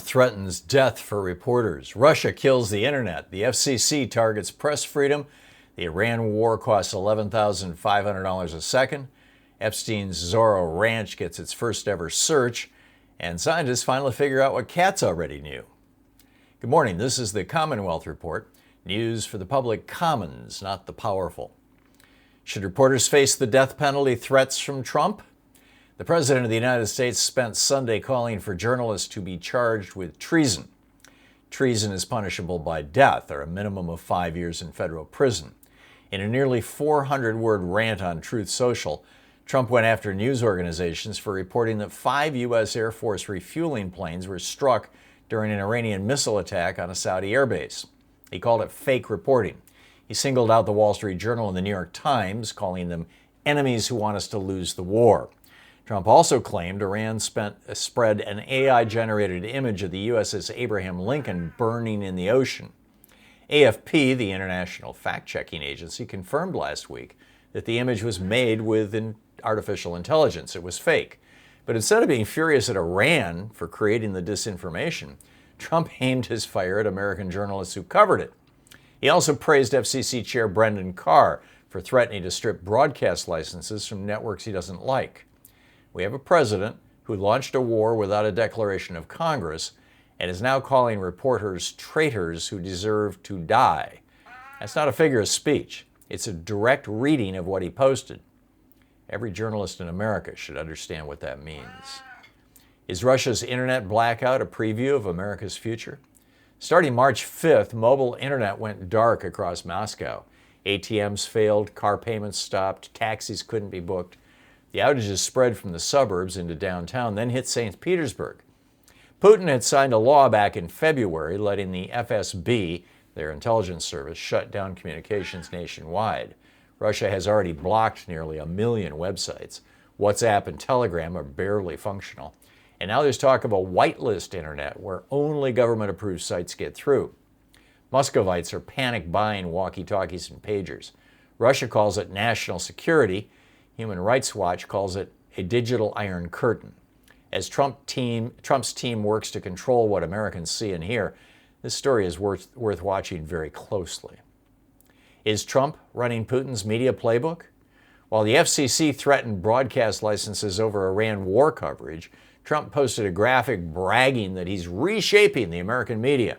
threatens death for reporters. Russia kills the internet. The FCC targets press freedom. The Iran war costs $11,500 a second. Epstein's Zorro ranch gets its first ever search. And scientists finally figure out what cats already knew. Good morning. This is the Commonwealth Report. News for the public commons, not the powerful. Should reporters face the death penalty threats from Trump? The President of the United States spent Sunday calling for journalists to be charged with treason. Treason is punishable by death or a minimum of 5 years in federal prison. In a nearly 400-word rant on Truth Social, Trump went after news organizations for reporting that 5 U.S. Air Force refueling planes were struck during an Iranian missile attack on a Saudi airbase. He called it fake reporting. He singled out the Wall Street Journal and the New York Times, calling them enemies who want us to lose the war. Trump also claimed Iran spread an AI-generated image of the USS Abraham Lincoln burning in the ocean. AFP, the international fact-checking agency, confirmed last week that the image was made with artificial intelligence. It was fake. But instead of being furious at Iran for creating the disinformation, Trump aimed his fire at American journalists who covered it. He also praised FCC Chair Brendan Carr for threatening to strip broadcast licenses from networks he doesn't like. We have a president who launched a war without a declaration of Congress and is now calling reporters traitors who deserve to die. That's not a figure of speech. It's a direct reading of what he posted. Every journalist in America should understand what that means. Is Russia's internet blackout a preview of America's future? Starting March 5th, mobile internet went dark across Moscow. ATMs failed, car payments stopped, taxis couldn't be booked. The outages spread from the suburbs into downtown, then hit St. Petersburg. Putin had signed a law back in February letting the FSB, their intelligence service, shut down communications nationwide. Russia has already blocked nearly 1 million websites. WhatsApp and Telegram are barely functional. And now there's talk of a whitelist internet where only government-approved sites get through. Muscovites are panic buying walkie-talkies and pagers. Russia calls it national security. Human Rights Watch calls it a digital iron curtain. As Trump's team works to control what Americans see and hear, this story is worth watching very closely. Is Trump running Putin's media playbook? While the FCC threatened broadcast licenses over Iran war coverage, Trump posted a graphic bragging that he's reshaping the American media.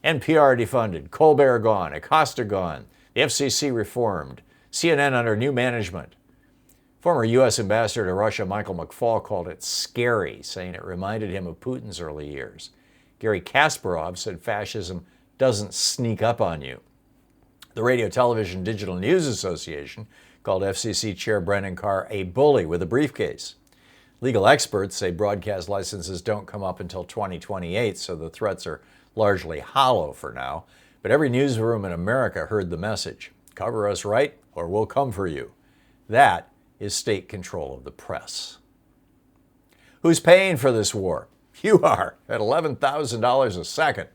NPR defunded, Colbert gone, Acosta gone, the FCC reformed, CNN under new management. Former U.S. Ambassador to Russia Michael McFaul called it scary, saying it reminded him of Putin's early years. Gary Kasparov said fascism doesn't sneak up on you. The Radio Television Digital News Association called FCC Chair Brendan Carr a bully with a briefcase. Legal experts say broadcast licenses don't come up until 2028, so the threats are largely hollow for now. But every newsroom in America heard the message: cover us right or we'll come for you. That is state control of the press. Who's paying for this war? You are, at $11,000 a second.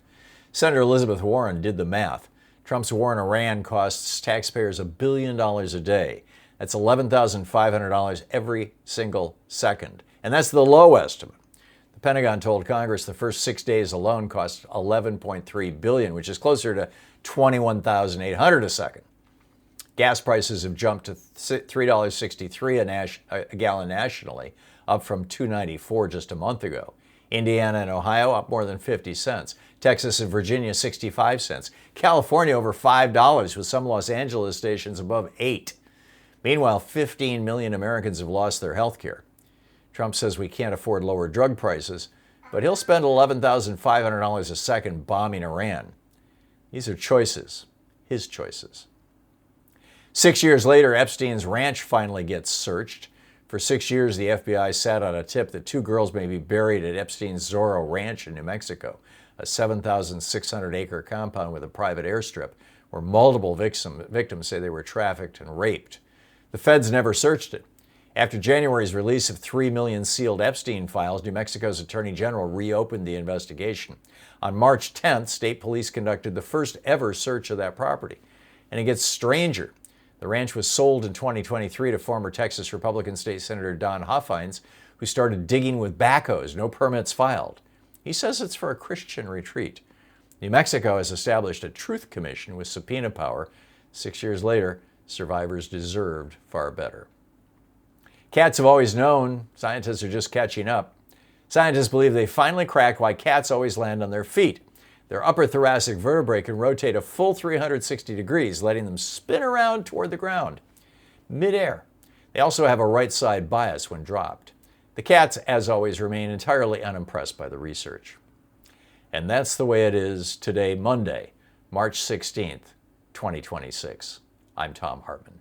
Senator Elizabeth Warren did the math. Trump's war in Iran costs taxpayers $1 billion a day. That's $11,500 every single second. And that's the low estimate. The Pentagon told Congress the first 6 days alone cost $11.3 billion, which is closer to $21,800 a second. Gas prices have jumped to $3.63 a gallon nationally, up from $2.94 just a month ago. Indiana and Ohio up more than 50 cents. Texas and Virginia 65 cents. California over $5, with some Los Angeles stations above $8. Meanwhile, 15 million Americans have lost their health care. Trump says we can't afford lower drug prices, but he'll spend $11,500 a second bombing Iran. These are choices, his choices. 6 years later, Epstein's ranch finally gets searched. For 6 years, the FBI sat on a tip that 2 girls may be buried at Epstein's Zorro Ranch in New Mexico, a 7,600-acre compound with a private airstrip where multiple victims say they were trafficked and raped. The feds never searched it. After January's release of 3 million sealed Epstein files, New Mexico's Attorney General reopened the investigation. On March 10th, state police conducted the first ever search of that property. And it gets stranger. The ranch was sold in 2023 to former Texas Republican State Senator Don Huffines, who started digging with backhoes, no permits filed. He says it's for a Christian retreat. New Mexico has established a truth commission with subpoena power. 6 years later, survivors deserved far better. Cats have always known. Scientists are just catching up. Scientists believe they finally cracked why cats always land on their feet. Their upper thoracic vertebrae can rotate a full 360 degrees, letting them spin around toward the ground, midair. They also have a right side bias when dropped. The cats, as always, remain entirely unimpressed by the research. And that's the way it is today, Monday, March 16th, 2026. I'm Thom Hartmann.